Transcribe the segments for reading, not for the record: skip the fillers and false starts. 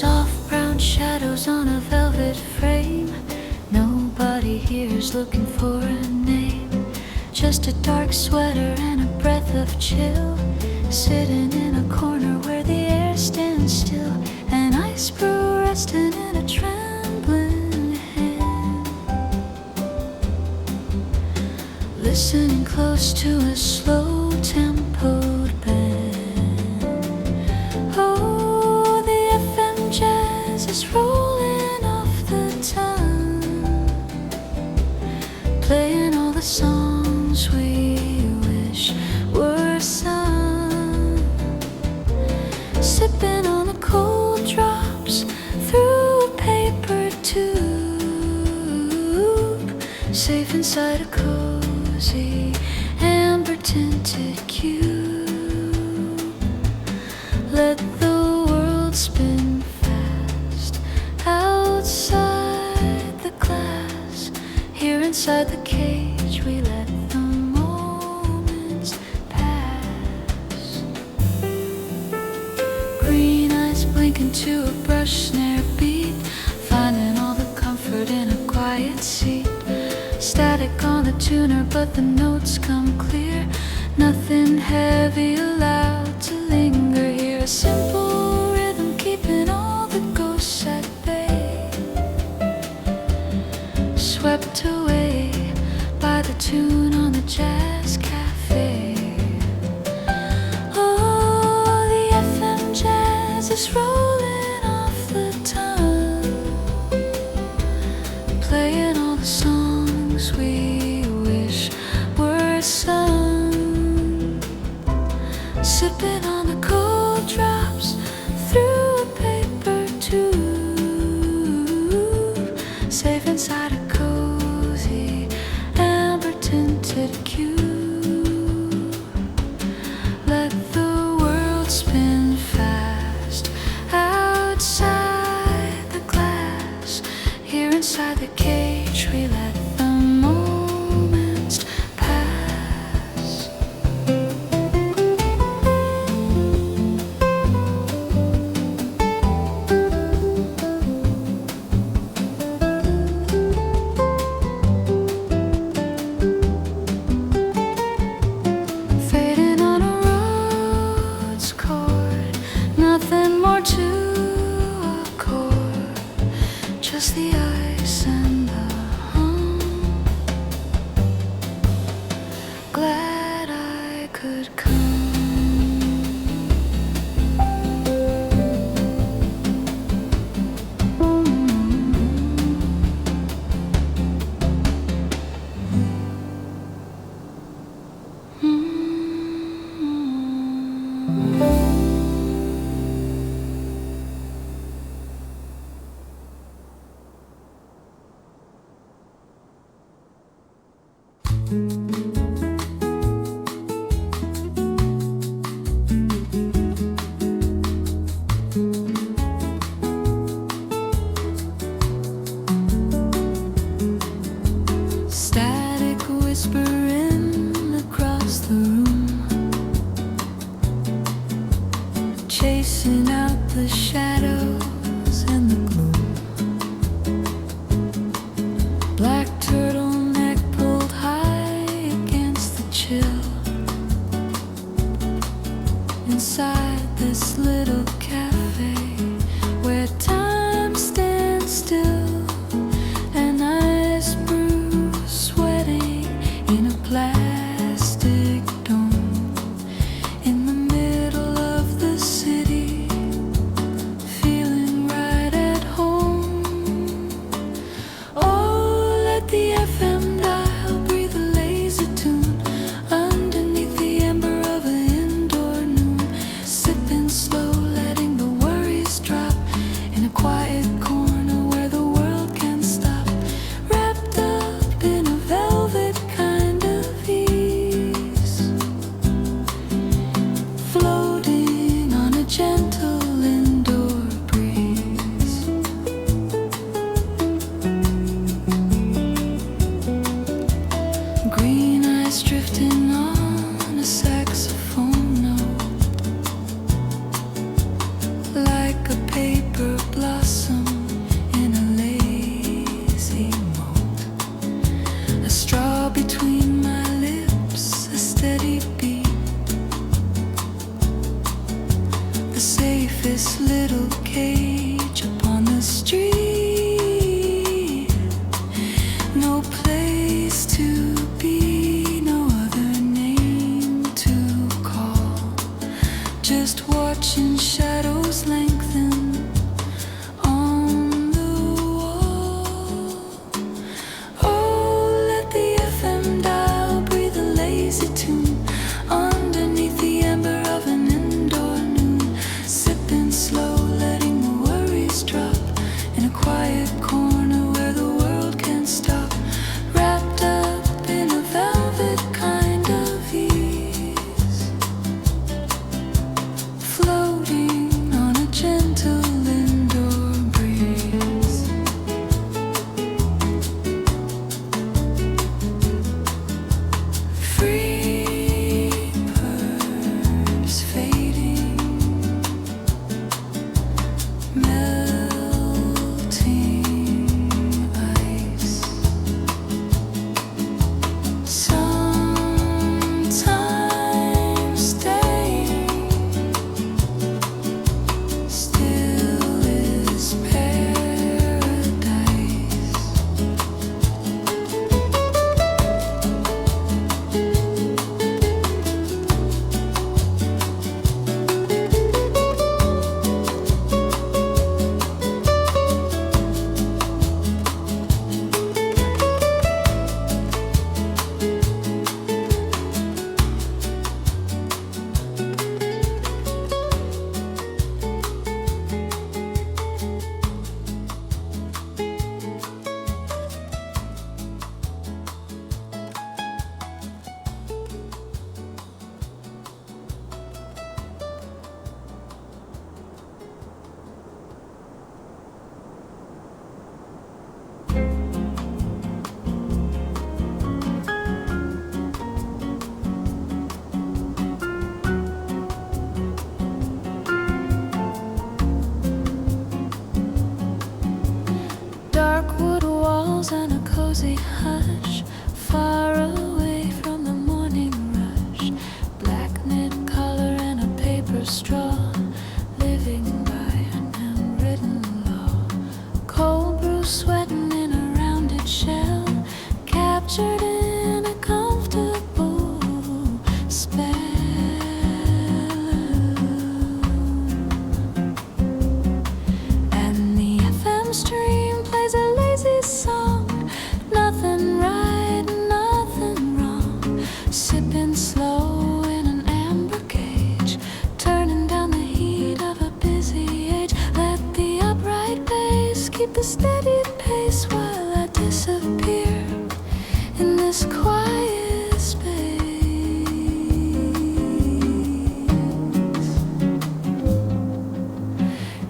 Soft brown shadows on a velvet frame. Nobody here is looking for a name. Just a dark sweater and a breath of chill. Sitting in a corner where the air stands still. An ice brew resting in a trembling hand. Listening close to a slow tempoed band. Oh, the FM jazz is rolling off the tongue, playing all the songs we wish were sung. Sipping on the cold drops through a paper tube, safe inside a cozy amber tinted cube. Let the world spin fast outside the glass. Here inside the cage we let the moments pass. Green eyes blinking to a brush snare beat, finding all the comfort in a quiet seat. Static on the tuner but the notes come clear. Nothing heavy allowed to linger here. A simple rhythm keeping all the ghosts at bay, swept away by the tune on the jazz cafe. Oh, the FM jazz is rolling off the tongue, playing all the songs we wish were sung. Sipping on the cold drops through a paper tube, safe inside a cozy amber tinted cube. Let the world spin fast outside the glass. Here inside the cage we let the moments pass. Fading on a rose chord, nothing more to accord, just the ice and the hum. Glad I could come. Static whispering across the room, chasing out the shadows and the gloom. Black turtleneck pulled high against the chill. Inside this little cafe where time stands still, an ice brew sweating in a plastic dome. In the middle of the city, feeling right at home. Oh, let the FM dial breathe a lazy tune underneath the ember of an indoor noon. Sipping slow, letting the worries drop in a quiet corner where the world can stop. Wrapped up in a velvet kind of ease, floating on a gentle indoor breeze. Green eyes drifting on a saxophone note, like a paper cozy hush, far away from the morning rush. Black knit collar and a paper straw, living by an unwritten law. Cold brew sweating in a rounded shell, captured in a comfortable spell. And the FM stream plays a lazy song, nothing right, nothing wrong. Sipping slow in an amber cage, turning down the heat of a busy age. Let the upright bass keep the steady pace while I disappear in this quiet space.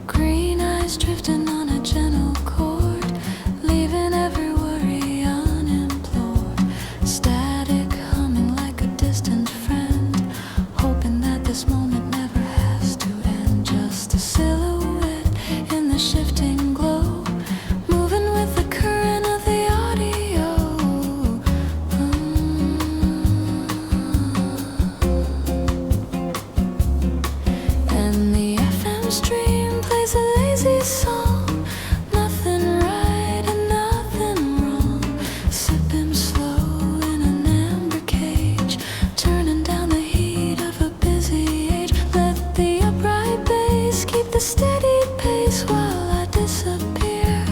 Green eyes drifting on a gentle chord, leaving every worry unimplored. Static humming like a distant friend, hoping that this moment never has to end. Just a silhouette in the shifting glow, moving with the current of the audio. And the FM stream plays a lazy song, nothing right and nothing wrong. Sipping slow in an amber cage, turning down the heat of a busy age. Let the upright bass keep the steady pace while I disappear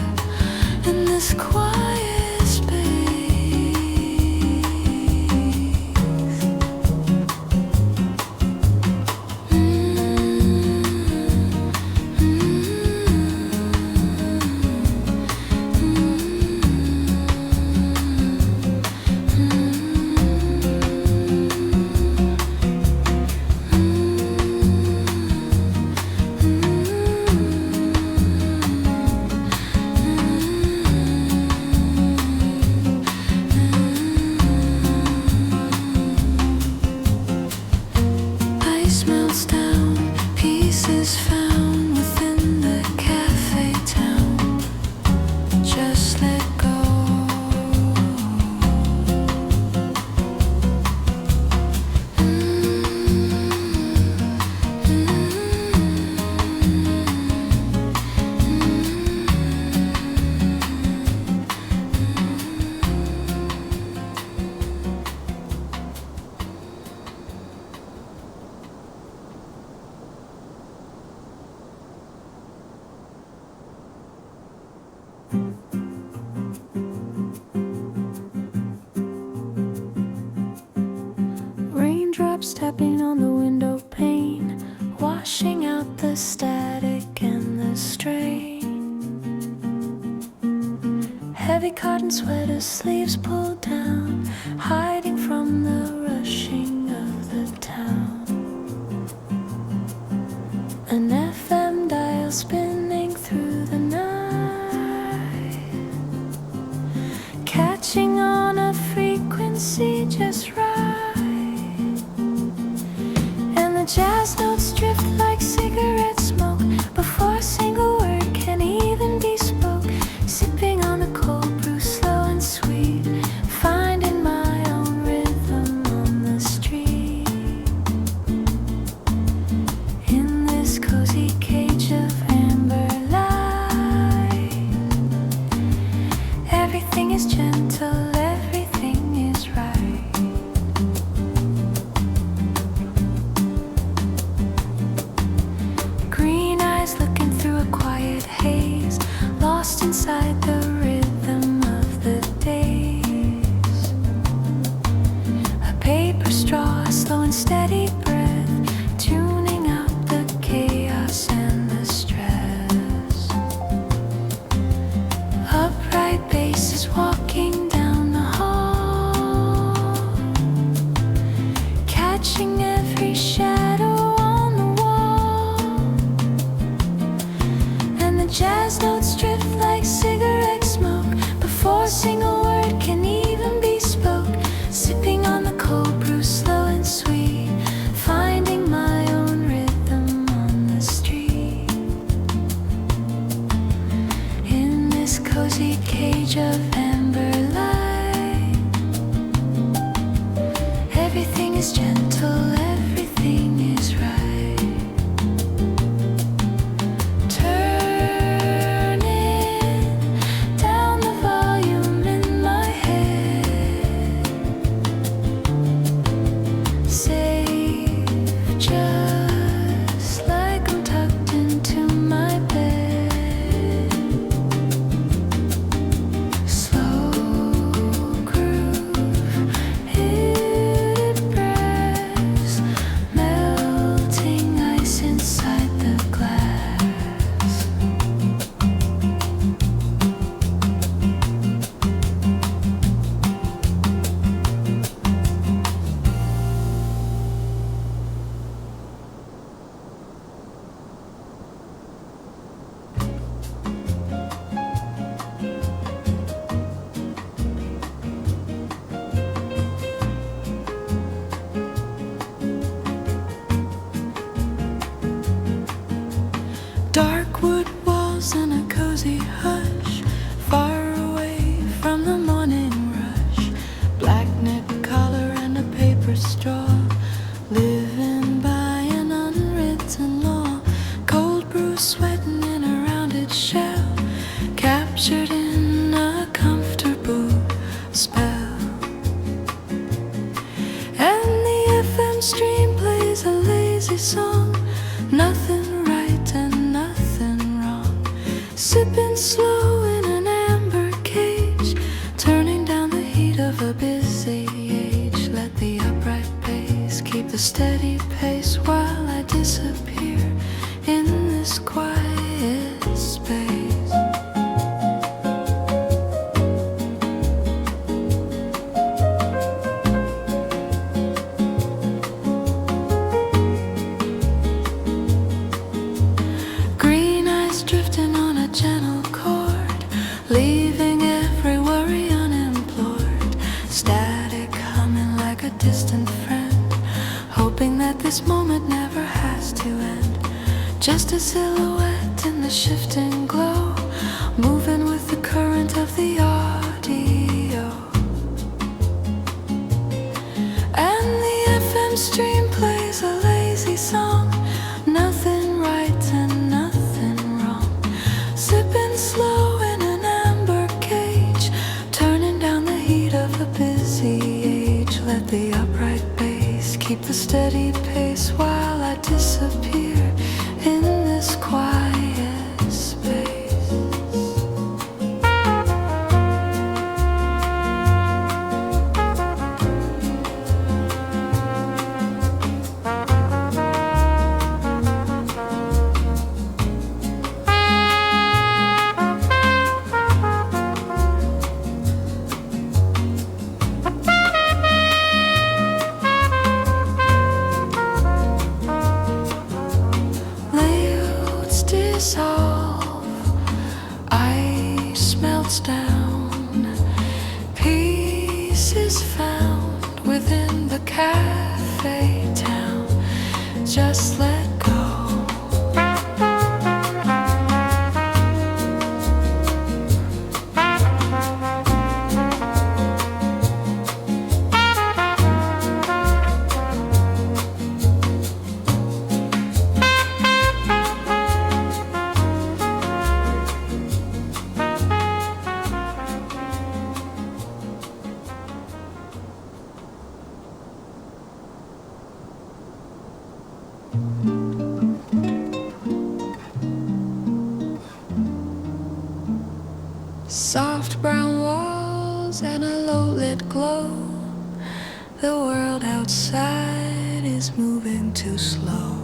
in this quiet space. Ice melts down, pieces found within the cafe town. Just let go. Raindrops tapping on the window pane, washing out the static and the strain. Heavy cotton sweater sleeves pulled down, hiding from the rushing of the town. An FM dial spinning through the night, catching on a frequency just right. And the jazz notes drift like cigarette smoke before a single word can even be spoke. Sipping on the cold brew, slow and sweet, finding my own rhythm on the street. In this cozy cage of amber light, everything is gentle, everything is right. Green eyes looking through a quiet haze, lost inside the rhythm of the days. A paper straw, slow and steady breath, tuning out the chaos and the stress. Upright bases walking down the hall, catching every shadow on the wall. And the jazz notes drift like cigarette smoke before a single word can even be spoke. Sipping on the cold brew, slow and sweet, finding my own rhythm on the street. In this cozy cozy cage of amber light. Everything is gentle, everything is right. Dark wood walls and a cozy hush, far away from the morning rush. Black knit collar and a paper straw, living by an unwritten law. Cold brew sweating in a rounded shell, captured in a comfortable spell. And the FM stream plays a lazy song, nothing right and nothing wrong. Sipping slow in an amber cage, turning down the heat of a busy age. Let the upright bass keep the steady pace while I disappear in this quiet space. Drifting on a gentle chord, leaving every worry unimplored. Static humming like a distant friend, hoping that this moment never has to end. Just a silhouette in the shifting glow, moving with the current of the audio. And the FM stream plays a lazy song, nothing right and nothing wrong. Sipping slow in an amber cage, turning down the heat of a busy age. Let the upright bass keep the steady pace while I disappear in this quiet space. Dissolve, ice melts down, peace is found within the cafe town. Just let go. Soft brown walls and a low-lit glow. The world outside is moving too slow.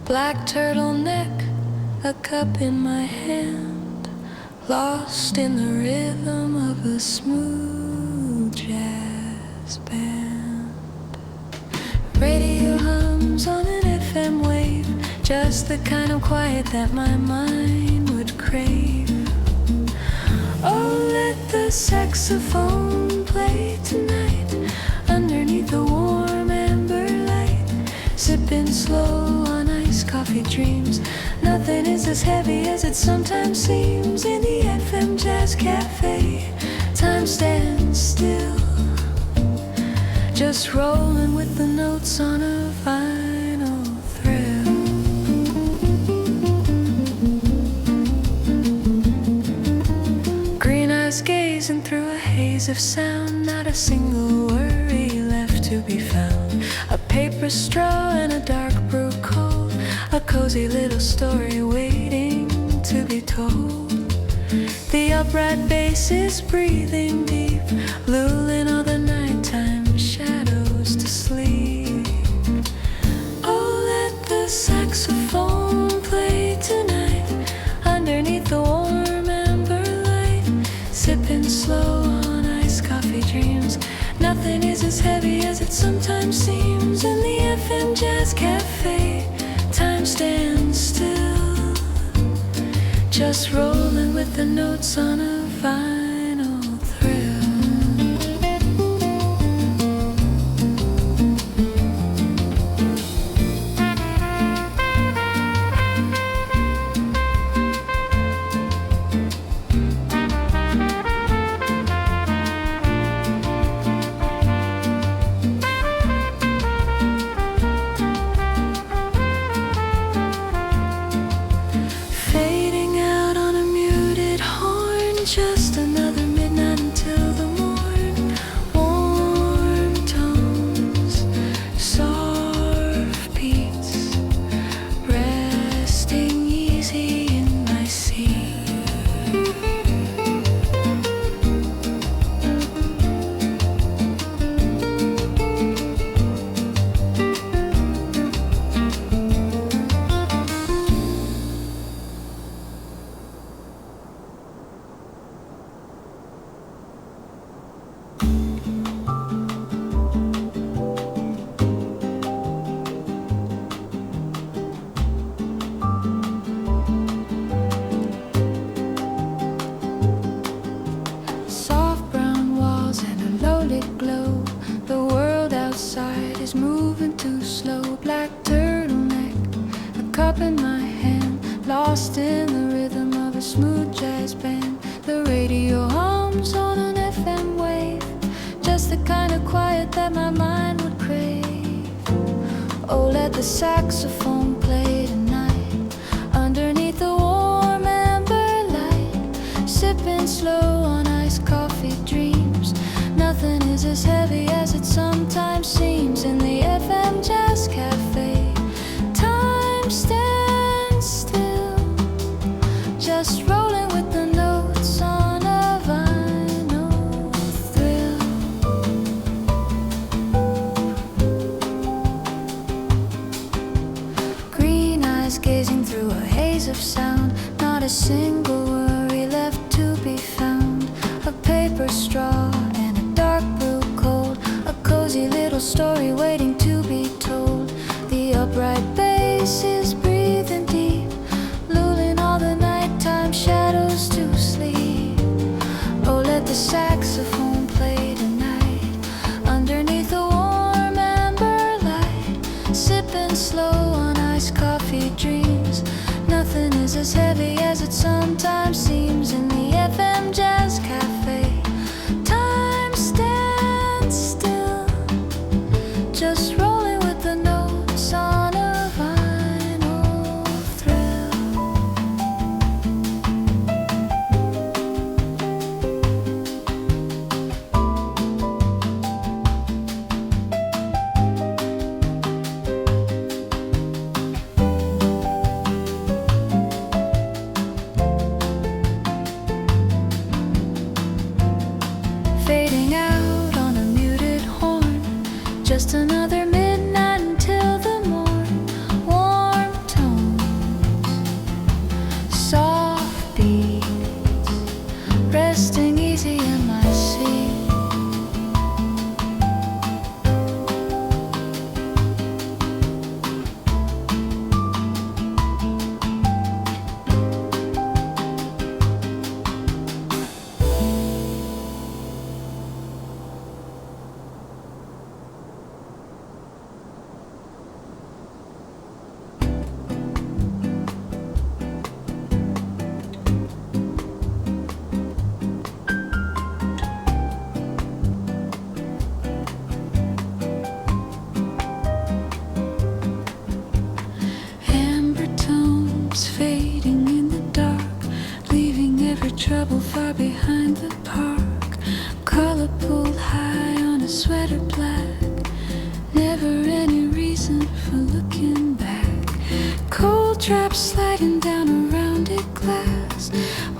Black turtleneck, a cup in my hand, lost in the rhythm of a smooth jazz band. Radio hums on an FM wave, just the kind of quiet that my mind would crave. Oh, let the saxophone play tonight underneath the warm amber light. Sipping slow on iced coffee dreams, nothing is as heavy as it sometimes seems in the FM Jazz Cafe. Time stands still, just rolling with the notes on a vinyl thrill. Green eyes gazing through a haze of sound, not a single worry left to be found. A paper straw and a dark brew cold, a cozy little story waiting to be told. The upright bass is breathing deep, lulling all the nighttime shadows to sleep. Oh, let the saxophone play tonight, underneath the warm amber light, sipping slow on iced coffee dreams. Nothing is as heavy as it sometimes seems in the FM Jazz Cafe. Time stands still, just rolling with the notes on a vinyl thrill. Fading out on a muted horn, just another midnight until the morn. Warm tones, soft beats, resting easy in my seat. Soft brown walls and a low-lit glow. The world outside is moving too slow. Black turtleneck, a cup in my hand, lost in the rhythm of a smooth jazz band. The radio hums on an FM wave, just the kind of quiet that my mind would crave. Oh, let the saxophone play tonight, underneath the warm amber light, sipping slow on iced coffee dreams. Nothing is as heavy as it sometimes seems in the FM Jazz Cafe. Time stands still, just rolling with the notes on a vinyl thrill. Green eyes gazing through a haze of sound, not a single worry left to be found. A paper straw and a dark brew cold, a cozy little story waiting to be told. The upright bass is breathing deep, lulling all the nighttime shadows to sleep. Oh, let the saxophone play tonight, underneath the warm amber light, sipping slow on iced coffee dreams. Nothing is as heavy as it sometimes seems in the FM Jazz Cafe. Time stands still, just rolling with the notes on a vinyl thrill. trouble far behind the park. Collar pulled high on a sweater black. Never any reason for looking back. Cold drops sliding down a rounded glass.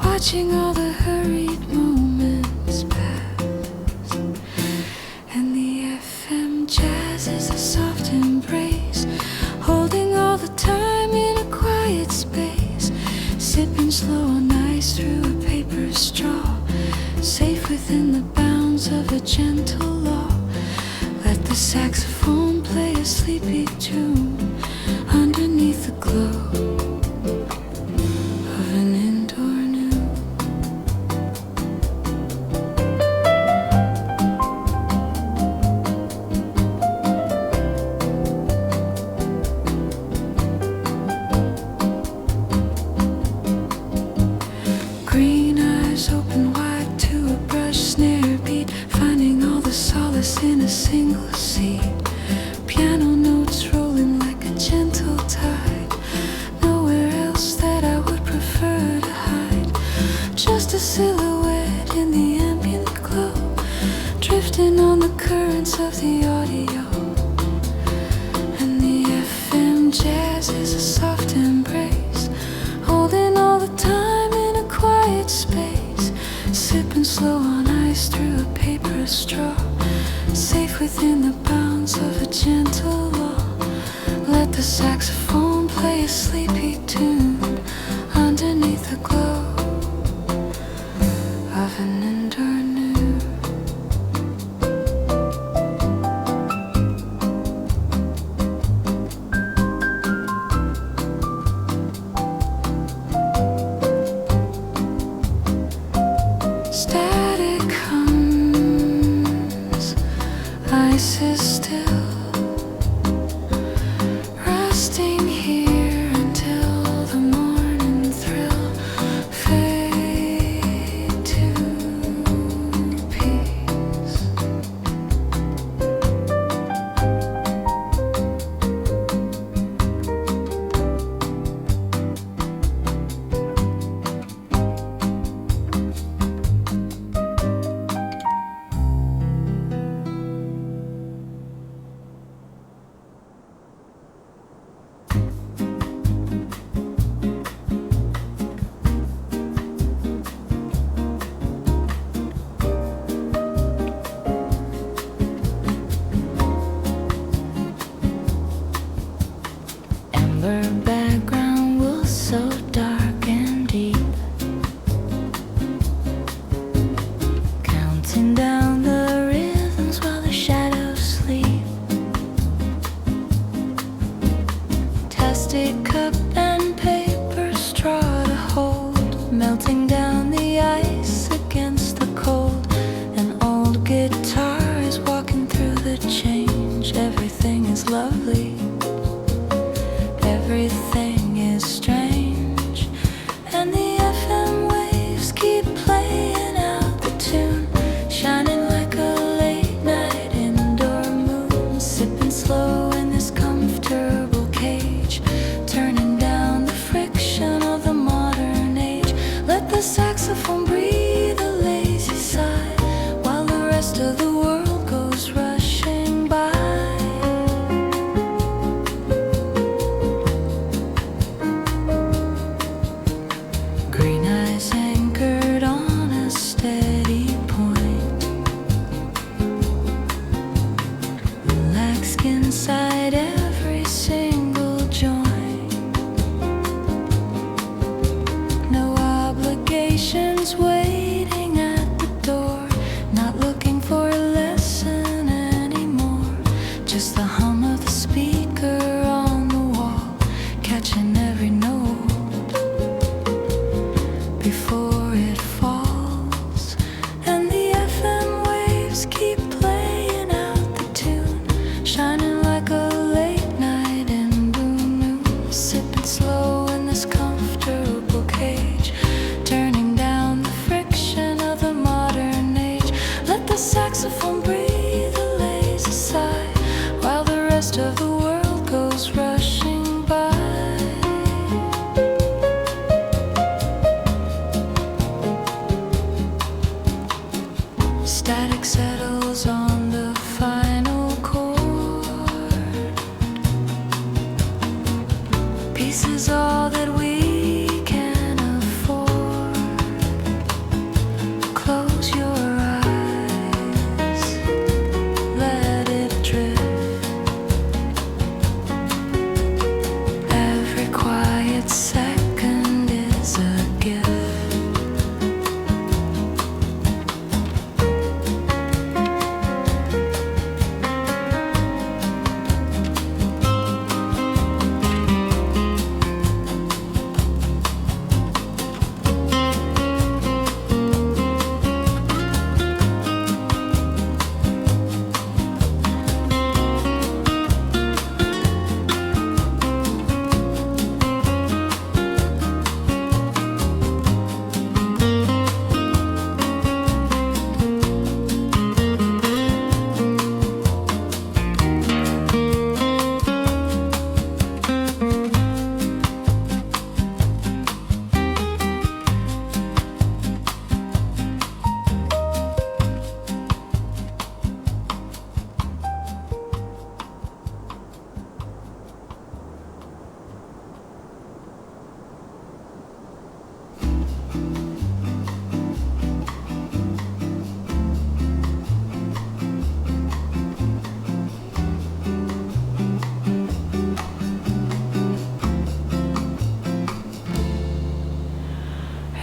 Watching all the hurried moments pass. And the FM jazz is a soft embrace, holding all the time in a quiet space. Sipping slow on ice through a paper straw, safe within the bounds of a gentle law. Let the saxophone play a sleepy tune underneath the glow of an indoor noon. Green eyes open wide to a brush snare beat, finding all the solace in a single seat. Piano notes rolling like a gentle tide. Nowhere else that I would prefer to hide. Just a silhouette in the ambient glow, drifting on the currents of the audio. And the FM jazz is a soft embrace, holding all the time in a quiet space. Sipping slow on ice through a paper straw, safe within the bounds of a gentle law. Let the saxophone play a sleepy tune underneath the glow of an indoor noon. Static hums, ice is still, resting here until the morning thrill. Fade to peace. Amber background was so dark and deep, counting down the rhythms while the shadows sleep. Plastic cup and paper straw to hold, melting down the ice against the cold. An old guitar is walking through the change. Everything is lovely, everything is strange. And the FM waves keep playing out the tune, shining like a late night indoor moon. Sipping slow in this comfortable cage, turning down the friction of the modern age. Let the saxophone breathe a lazy sigh, while the rest of the world goes rushing by. Green eyes anchored on a steady point, relaxed inside every single joint. No obligations waiting at the door, not looking for a lesson anymore. Just the hum of the speaker on the wall, catching every note before it falls. And the FM waves keep playing out the tune, shining like a late night in blue moon. Sipping slow in this comfortable cage, turning down the friction of the modern age. Let the saxophone breathe a lazy sigh, while the rest of the world goes rushing by.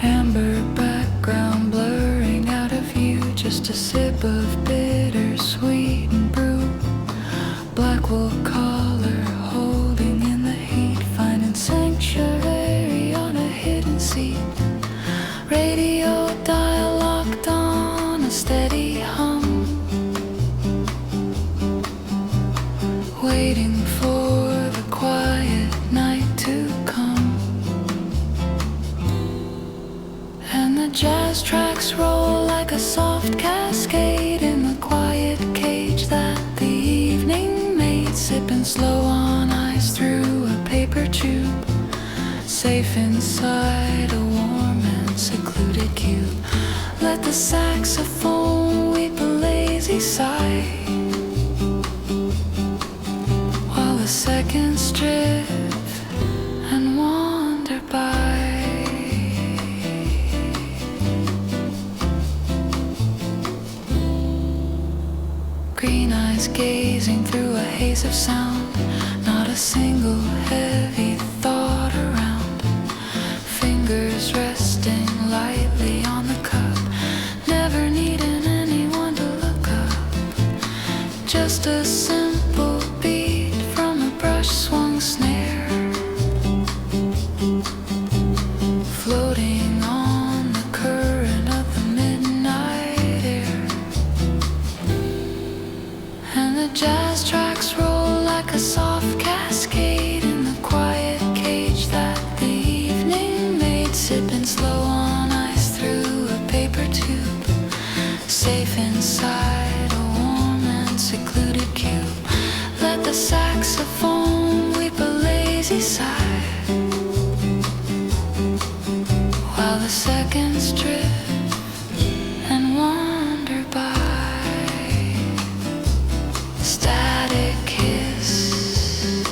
Amber background blurring out of view, just a sip of bittersweet and brew. Black wool collar holding in the heat, finding sanctuary on a hidden seat. Radio dial locked on a steady hum, waiting for the quiet night to come. And the jazz tracks roll like a soft cascade in the quiet cage that the evening made, sipping slow on ice through a paper tube, safe inside a warm and secluded cube. Let the saxophone weep a lazy sigh, while the seconds drift and wander by. Green eyes gazing through a haze of sound, not a single heavy thought around. Fingers resting lightly on the cup, never needing anyone to look up. Just a simple beat from a brush swung snare, floating on the current of the midnight air. And the jazz tracks roll like a soft cascade in the quiet cage that the evening made, sipping slow on ice through a paper tube, safe inside a warm and secluded cube. Let the saxophone weep a lazy sigh, while the seconds drift and wander by. Static kiss,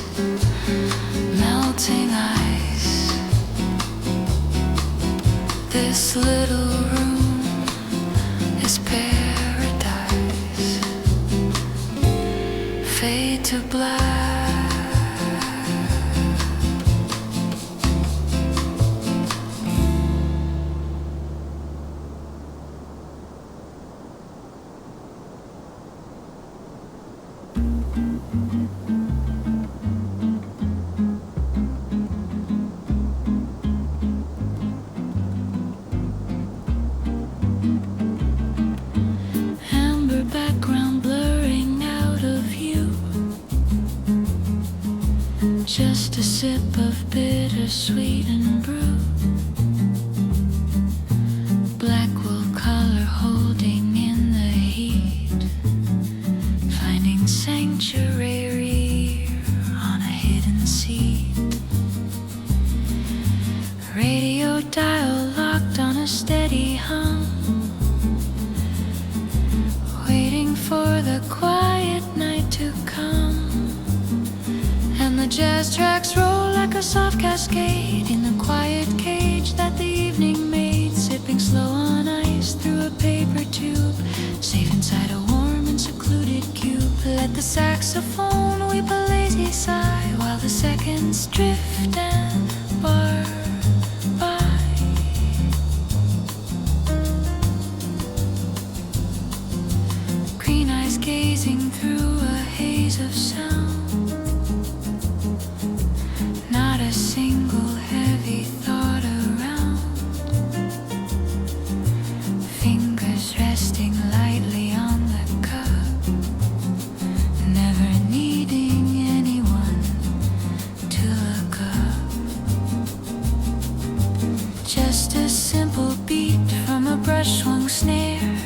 melting ice. This little room is paradise. Fade to black. Amber background blurring out of view, just a sip of bittersweet and brew. Black wool collar holding in the heat, finding sanctuary on a hidden seat. Radio dial locked on a steady hum, waiting for the quiet night to come. And the jazz tracks roll like a soft cascade in the quiet cage that the evening made, sipping slow on ice through a paper tube, safe inside a warm and secluded cube. Let the saxophone weep a lazy sigh, while the seconds drift and bar by. Green eyes gazing through a haze of sound, not a single heavy thought around. Fingers resting lightly on the cup, never needing anyone to look up. Just a simple beat from a brush swung snare,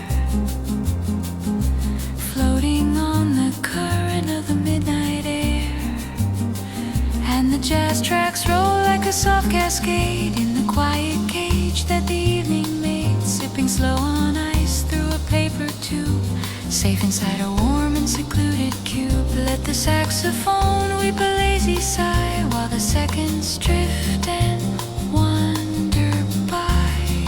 floating on the current of the midnight air. And the jazz tracks roll like a soft cascade in the quiet cage that the evening made, sipping slow on ice through a paper tube, safe inside a warm and secluded cube. Let the saxophone weep a lazy sigh, while the seconds drift and wander by.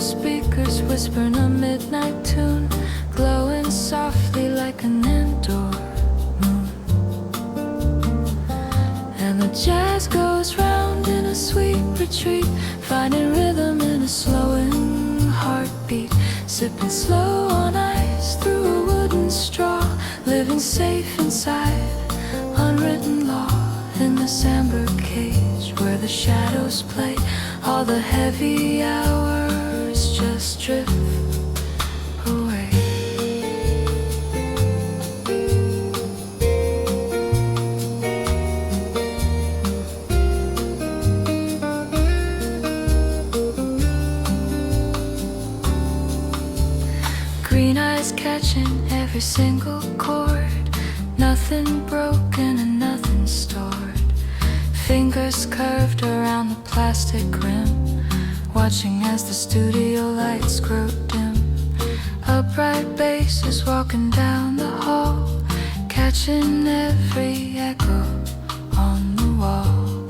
speakers whispering a midnight tune, glowing softly like an indoor moon. And the jazz goes round in a sweet retreat, finding rhythm in a slowing heartbeat, sipping slow on ice through a wooden straw, living safe inside unwritten law in this amber cage where the shadows play. All the heavy hours just drift away. Green eyes catching every single chord, nothing broken and nothing stored. Fingers curved around the plastic rim, watching as the studio lights grow dim. Upright bass is walking down the hall, catching every echo on the wall.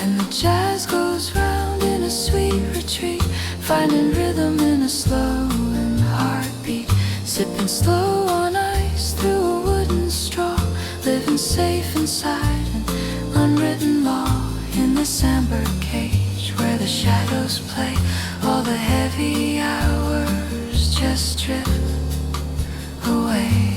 And the jazz goes round in a sweet retreat, finding rhythm in a slowing heartbeat, sipping slow on ice through a wooden straw, living safe inside unwritten law in this amber cage where the shadows play. All the heavy hours just drift away.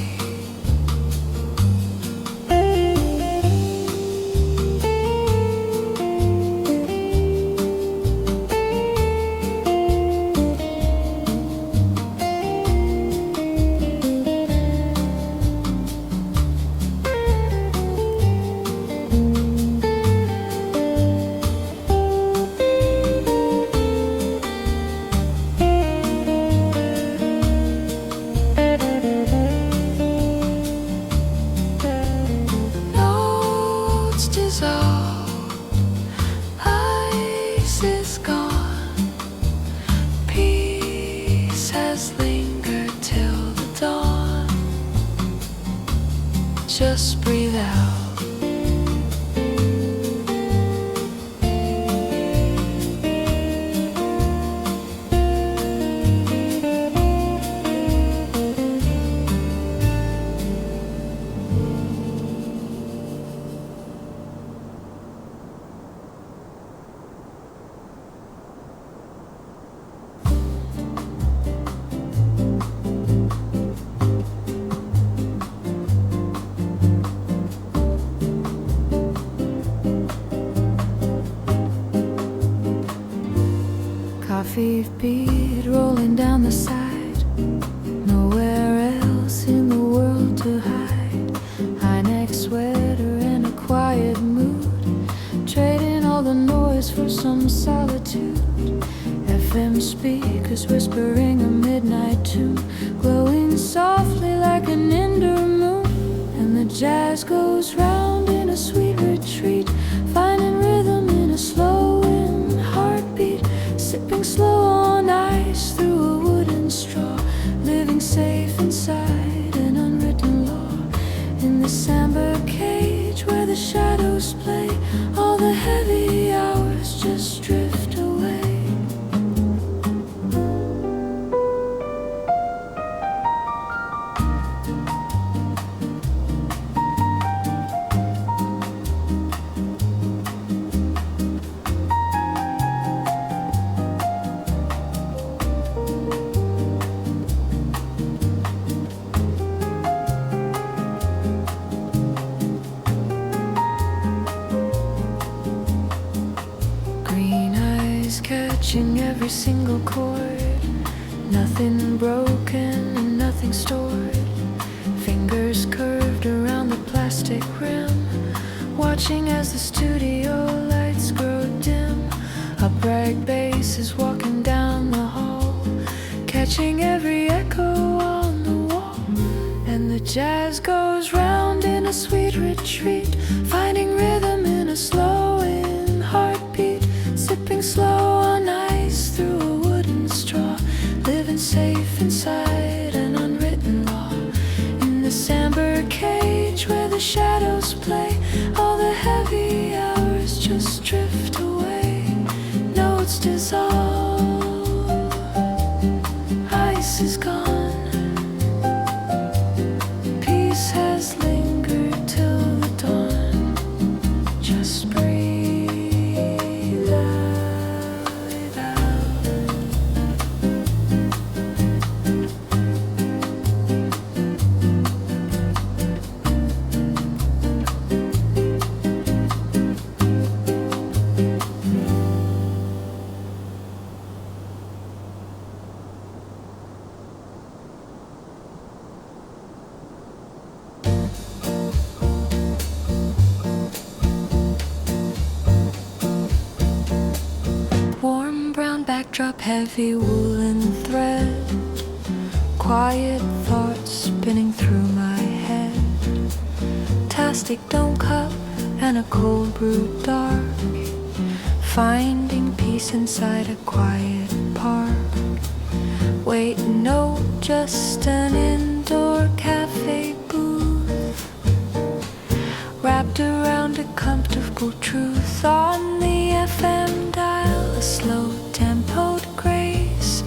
Just breathe out. Coffee beat rolling down the side, nowhere else in the world to hide. High neck sweater and a quiet mood, trading all the noise for some solitude. FM speakers whispering a midnight tune, glowing softly like an indoor moon. And the jazz goes round in a sweet retreat, finding rhythm in a slowing heartbeat, sipping slow on ice through a wooden straw, living safe inside an unwritten law in this amber cage where the shadows play. All the heavy hours just drift away. Catching every single chord, nothing broken and nothing stored. Fingers curved around the plastic rim, watching as the studio lights grow dim. Upright bass is walking down the hall, catching every echo on the wall. And the jazz goes round in a sweet retreat, finding rhythm in a slowing heartbeat, sipping slow on ice through a wooden straw, living safe inside an unwritten law in this amber cage where the shadows play. All the heavy hours just drift away, notes dissolve. peace is gone. Peace has lingered till the dawn. Just breathe it out. Warm brown backdrop, heavy woolen thread. Quiet thoughts spinning through my head. Tastic don't cup and a cold brew dark. Finding peace inside a quiet park. Wait, no, just an indoor cafe booth. Wrapped around a comfortable truth on the FM dial. A slow tempoed grace,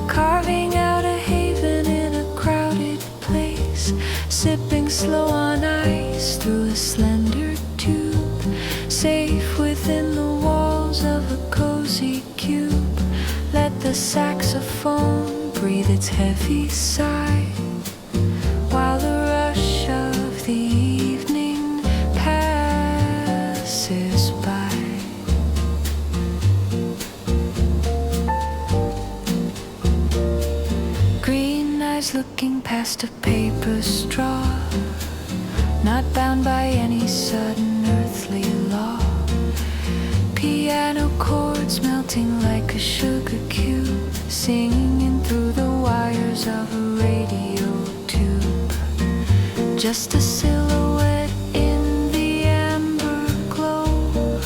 carving out a haven in a crowded place. Sipping slow on ice through a slender tube. Safe within the walls of a cozy cube. Let the saxophone breathe its heavy sigh, while the rush of the evening passes by. Green eyes looking past a paper straw, not bound by any sudden earthly law. Piano chords melting like a sugar cube, singing through the wires of a radio tube. Just a silhouette in the amber glow.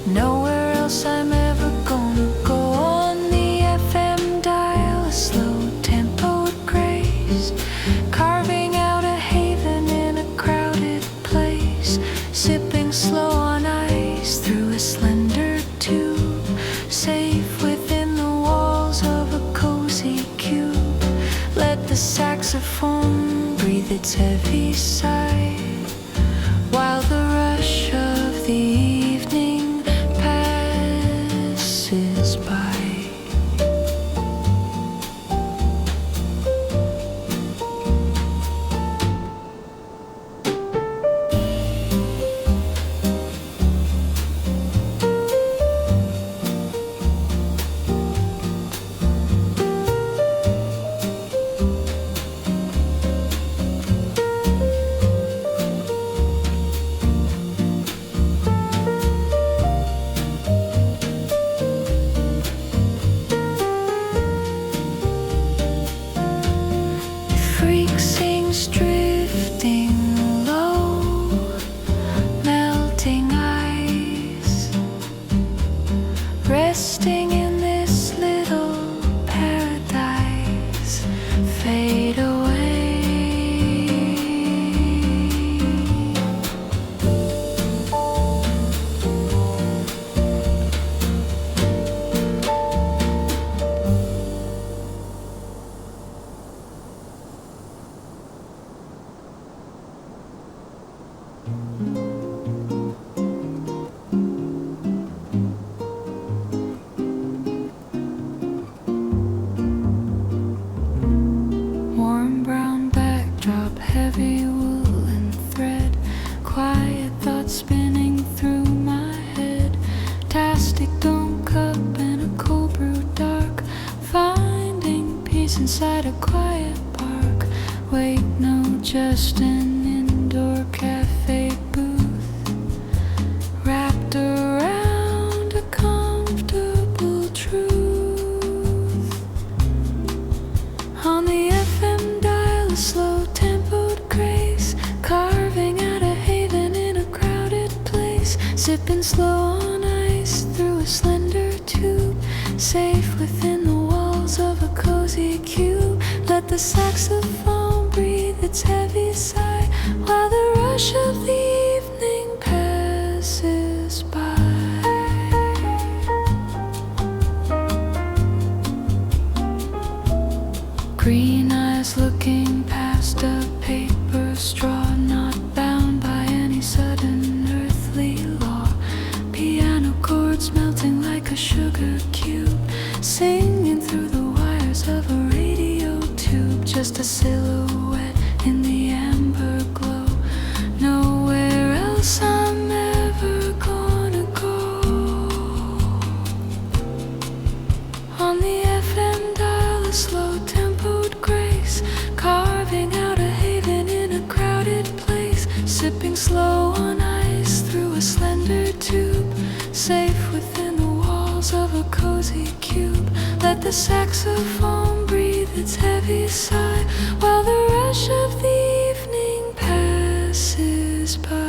Nowhere else I'm ever gonna go. On the FM dial, a slow tempoed grace, carving out a haven in a crowded place. Sipping slow on ice through a slender tube. Safe within the walls of a cozy cube. Let the saxophone breathe its heavy sigh, while the rush of the evening passes by. Freak sings drifting low, melting ice, resting in this little paradise. Fade away. Warm brown backdrop, heavy woolen thread. Quiet thoughts spinning through my head. Tastic don't cup and a cold brew dark. Finding peace inside a quiet park. Wait, no, just an indoor cafe booth. Wrapped around a comfortable truth. On the FM dial, a slow tempoed grace, carving out a haven in a crowded place. Sipping slow on ice through a slender tube. Safe within the walls of a cozy cube. Let the saxophone breathe its heavy sigh, while the rush of the evening passes by. Green eyes looking past a paper straw, not bound by any sudden earthly law. Piano chords melting like a sugar cube, singing through the wires of a radio tube. Just a silhouette in the amber glow. Nowhere else I'm ever gonna go. On the FM dial, a slow tempoed grace, carving out a haven in a crowded place. Sipping slow on ice through a slender tube, safe within the walls of a cozy cube. Let the saxophone breathe its heavy sigh, while the rush of the evening passes by.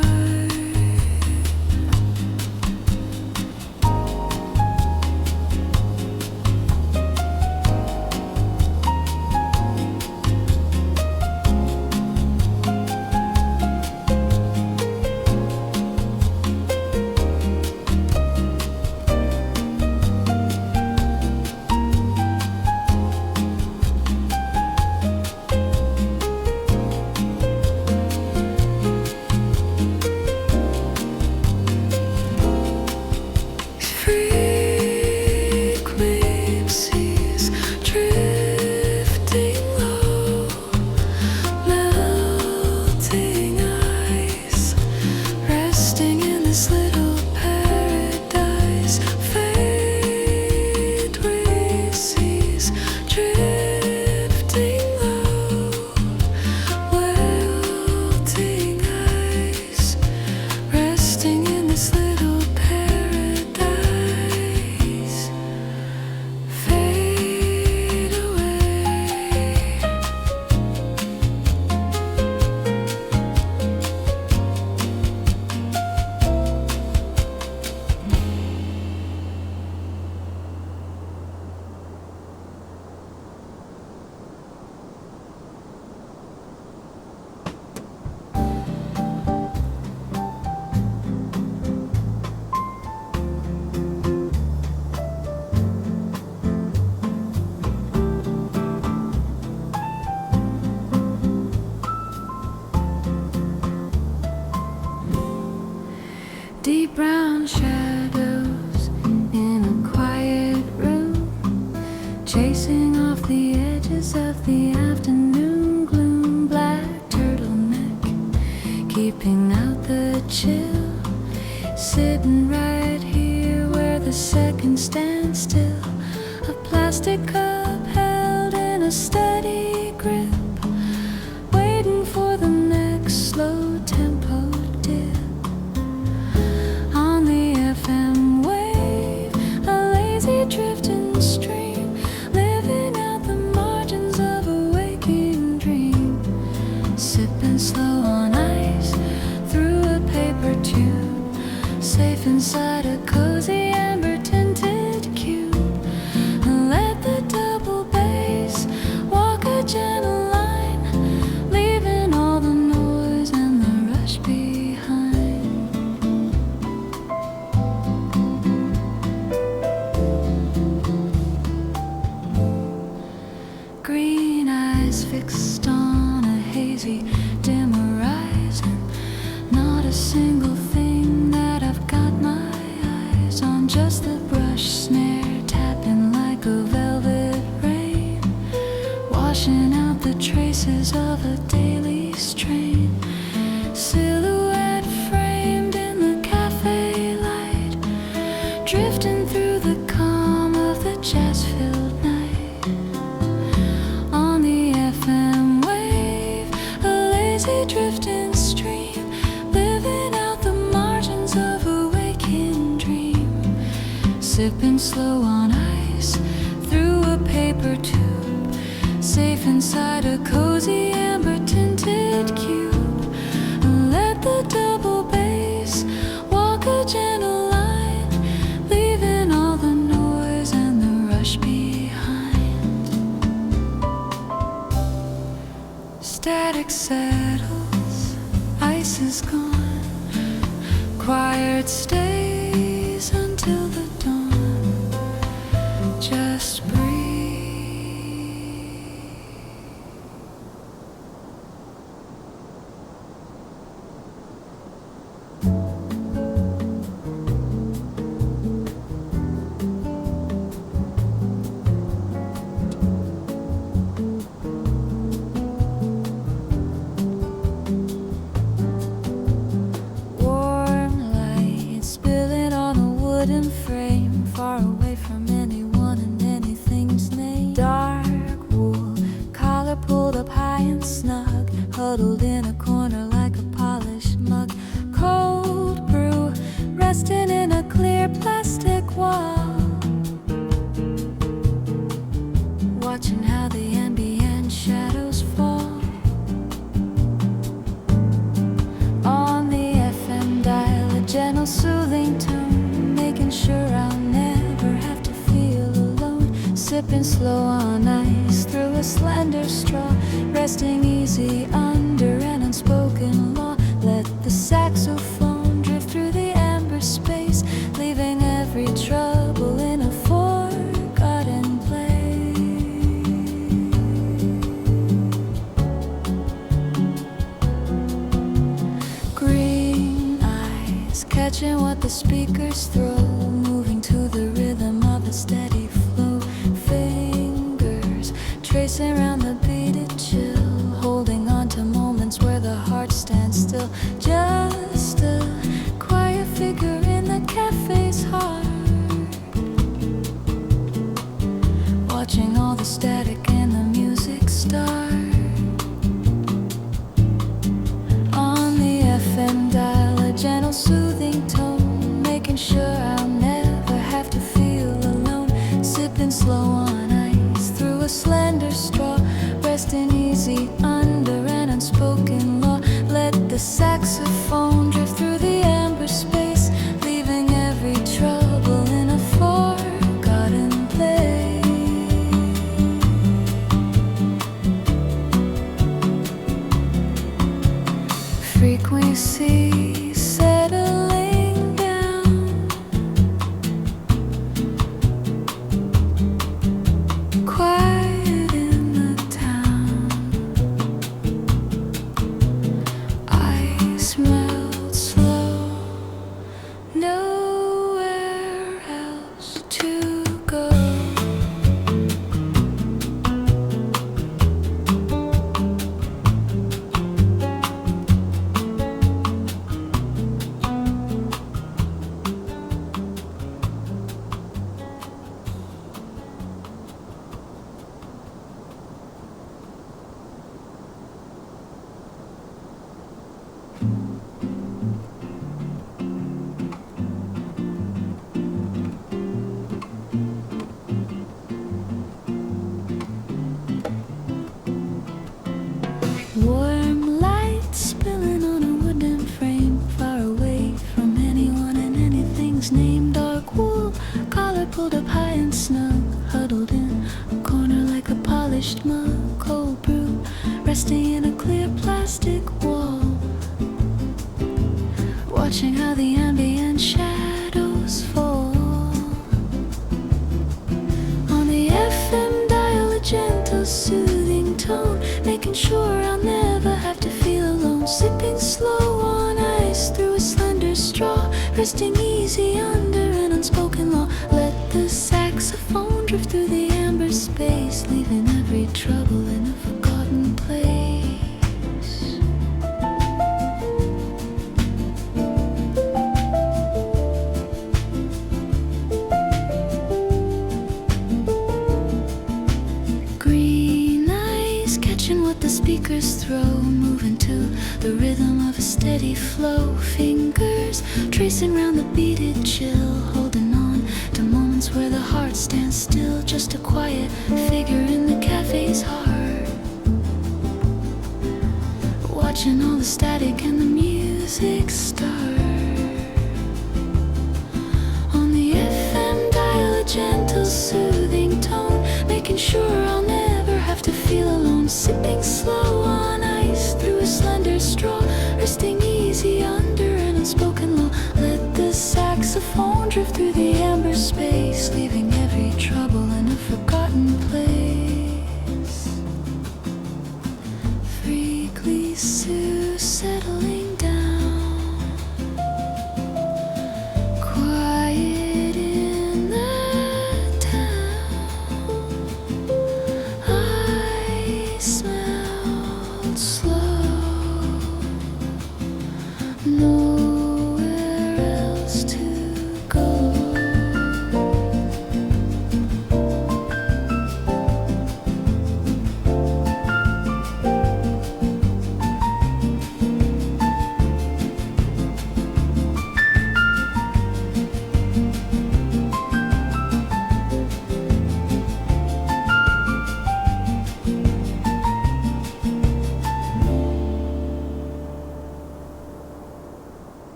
Deep brown shadows in a quiet room, chasing off the edges of the afternoon gloom. Black turtleneck, keeping out the chill, sitting right here where the seconds stand still. A plastic cup held in a steady grip, waiting for the next slow tempo dip. On the FM wave, a lazy drifting stream, living out the margins of a waking dream. Sipping slow on ice through a paper tube, safe inside a cozy amber tinted cube. Let the double bass walk a gentle line, leaving all the noise and the rush behind. Green eyes fixed on a hazy, dim horizon. Not a single thing that I've got my eyes on, just the brush snare tapping like a velvet rain, washing out the traces of a daily strain. Silhouette framed in the cafe light, drifting through the calm of the jazz-filled night. On the FM wave, a lazy drifting stream, living out the margins of a waking dream. Sipping slow on ice through a paper tube, safe inside a cozy amber tinted cube. Let the double bass walk a gentle line, leaving all the noise and the rush behind. Static settles, ice is gone, quiet stays until the dawn. Just breathe. and snug, huddled in a corner like a polished mug. Cold brew, resting in a clear plastic wall, watching how the ambient shadows fall. On the FM dial, a gentle soothing tone, making sure I'll never have to feel alone. Sipping slow on ice through a slender straw, resting easy under an unspoken law. Let the saxophone drift through the amber space, leaving every trouble in a forgotten place. Green eyes catching what the speakers throw, moving to the rhythm of a steady flow. Fingers tracing around the beaded chill, holding on to moments where the heart stands still. Just a quiet figure in the cafe's heart, watching all the static and the music start. On the FM dial, a gentle soothing tone, making sure I'll never have to feel alone. Sipping slow on ice through a slender straw, resting easy under an unspoken law. Let the saxophone drift through the amber space, leaving every trouble in a forgotten place. Frequency settling down, quiet in the town. Ice melt slow, nowhere else to go. Warm light spilling on a wooden frame, far away from anyone and anything's name. Dark wool, collar pulled up high and snug, huddled in a corner like a polished mug. Cold brew, resting in a clear plastic wall, watching how the ambient shadows fall. On the FM dial, a gentle soothing tone, making sure I'll never have to feel alone. Sipping slow on ice through a slender straw, resting easy under an unspoken law. Let the saxophone drift through the amber space, leaving every trouble in a forgotten place. Green eyes catching what the speakers throw, moving to the rhythm of a steady flow. Fingers tracing round the beaded chill, holding on to moments where the heart stands still. Just a quiet figure in the cafe's heart, watching all the static and the music start. On the FM dial, a gentle soothing tone, making sure I'll never have to feel alone. Sipping slow on ice through a slender straw, resting easy under an unspoken law. Let the saxophone drift through the amber space, leaving every trouble in a forgotten place. Frequency settling down, quiet in the town. I smelled slow,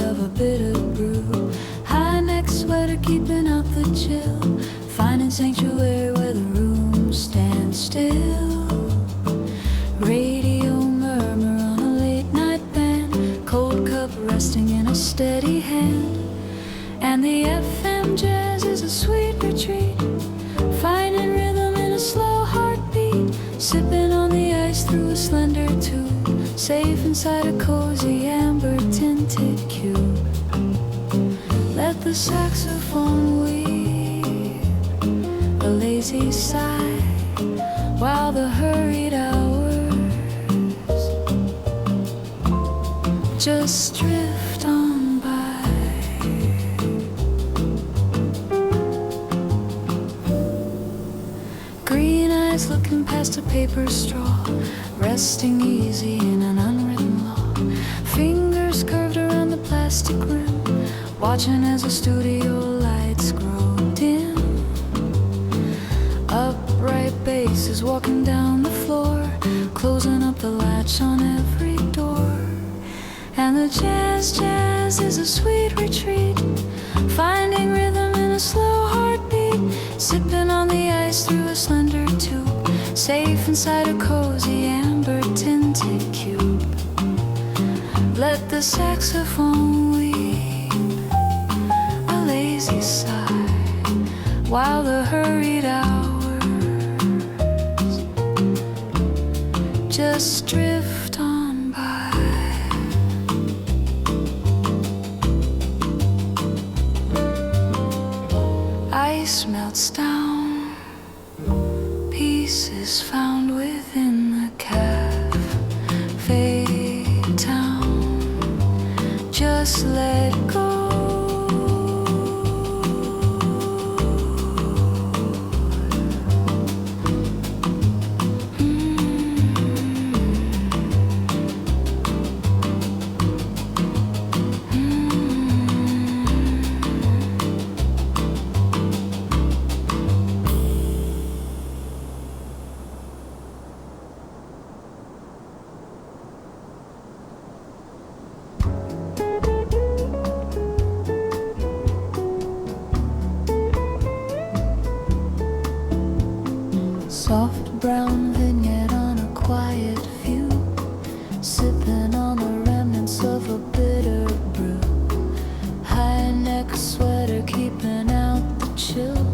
of a bitter brew. High neck sweater keeping out the chill. Finding sanctuary where the room stands still. Radio murmur on a late night band. Cold cup resting in a steady hand. And the FM jazz is a sweet retreat. Finding rhythm in a slow heartbeat. Sipping on the ice through a slender tube. Safe inside a cozy amber tinted cube. Let the saxophone weep a lazy sigh while the hurried hours just drift on by. Green eyes looking past a paper straw, resting easy in an unwritten law. Fingers curved around the plastic rim, watching as the studio lights grow dim. Upright bass is walking down the floor, closing up the latch on every door. And the jazz is a sweet retreat, finding rhythm in a slow heartbeat. Sipping on the ice through a slender tube, safe inside a cozy amber tinted cube. Let the saxophone weep a lazy sigh while the hurried hours just drift on by. Ice melts down, pieces found within the cafe town. Just let go. Soft brown vignette on a quiet view, sipping on the remnants of a bitter brew. High neck sweater keeping out the chill,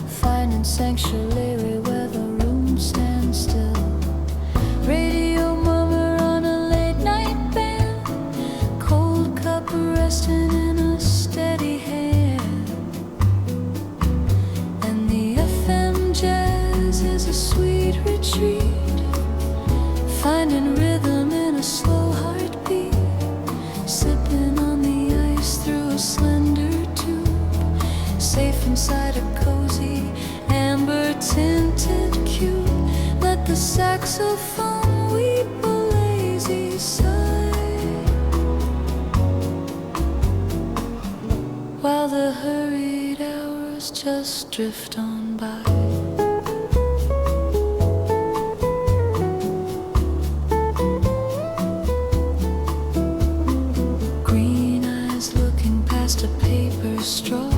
finding sanctuary where the room stands still. Radio murmur on a late night band, cold cup resting in a steady hand. And the FM jazz is a sweet retreat, finding rhythm in a slow heartbeat. Sipping on the ice through a slender tube, safe inside a cozy amber tinted cube. Let the saxophone weep a lazy sigh while the hurried hours just drift on by. Green eyes looking past a paper straw,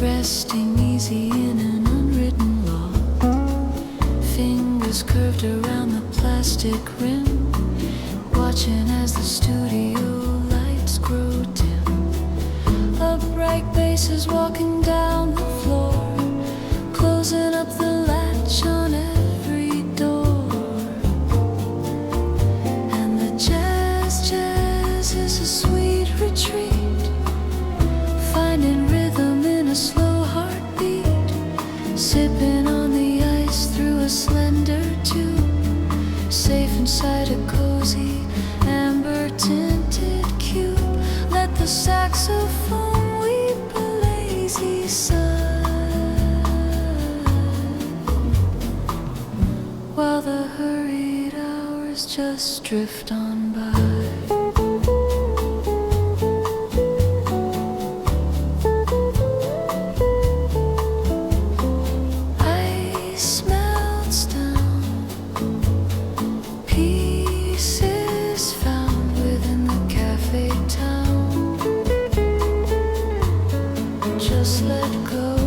resting easy in an unwritten law. Fingers curved around the plastic rim, watching as the studio lights grow dim. Upright bass walking down the floor, closing up the latch on every door. And the jazz is a sweet retreat, finding rhythm in a slow heartbeat. Sipping on the ice through a slender tube, safe inside a cozy amber tinted cube. Let the saxophone weep a lazy sigh while the hurried hours just drift on by. Ice melts down, pieces found within the cafe town. just let go.